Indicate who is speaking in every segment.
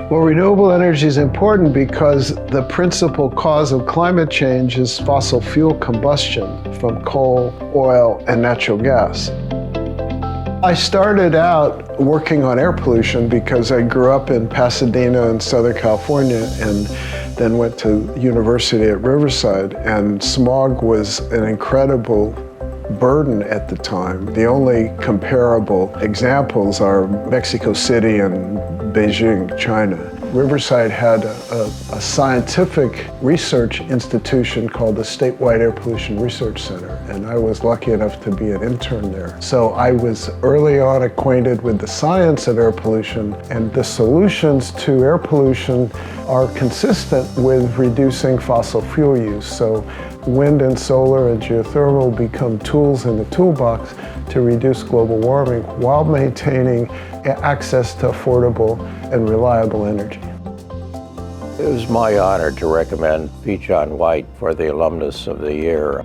Speaker 1: Well, renewable energy is important because the principal cause of climate change is fossil fuel combustion from coal, oil, and natural gas. I started out working on air pollution because I grew up in Pasadena in Southern California and then went to university at Riverside, and smog was an incredible burden at the time. The only comparable examples are Mexico City and Beijing, China. Riverside had a scientific research institution called the Statewide Air Pollution Research Center, and I was lucky enough to be an intern there. So I was early on acquainted with the science of air pollution, and the solutions to air pollution are consistent with reducing fossil fuel use. So wind and solar and geothermal become tools in the toolbox to reduce global warming while maintaining access to affordable and reliable energy.
Speaker 2: It was my honor to recommend P. John White for the Alumnus of the Year.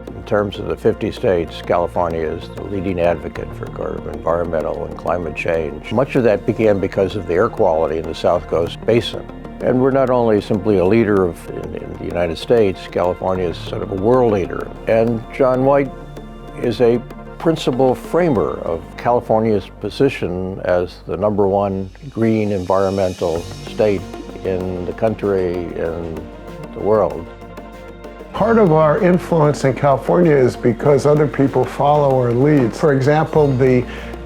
Speaker 2: In terms of the 50 states, California is the leading advocate for environmental and climate change. Much of that began because of the air quality in the South Coast Basin. And we're not only simply a leader in the United States, California is sort of a world leader. And John White is a principal framer of California's position as the #1 green environmental state in the country and the world.
Speaker 1: Part of our influence in California is because other people follow our leads. For example, the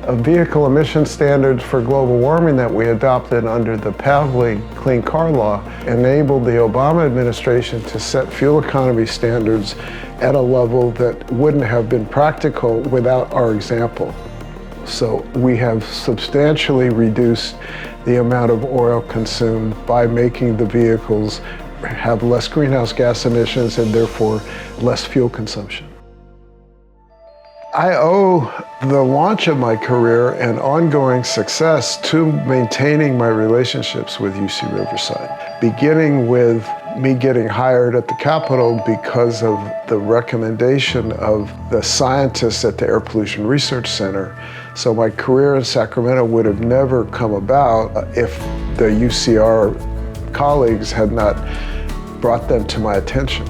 Speaker 1: vehicle emission standards for global warming that we adopted under the Pavley Clean Car Law enabled the Obama administration to set fuel economy standards at a level that wouldn't have been practical without our example. So we have substantially reduced the amount of oil consumed by making the vehicles have less greenhouse gas emissions and therefore less fuel consumption. I owe the launch of my career and ongoing success to maintaining my relationships with UC Riverside, beginning with me getting hired at the Capitol because of the recommendation of the scientists at the Air Pollution Research Center. So my career in Sacramento would have never come about if the UCR colleagues had not brought them to my attention.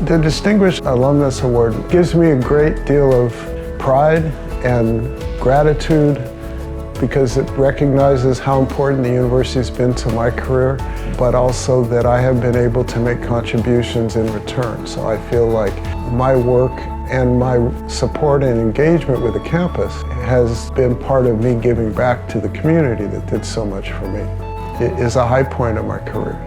Speaker 1: The Distinguished Alumnus Award gives me a great deal of pride and gratitude because it recognizes how important the university's been to my career, but also that I have been able to make contributions in return. So I feel like my work and my support and engagement with the campus has been part of me giving back to the community that did so much for me. It is a high point of my career.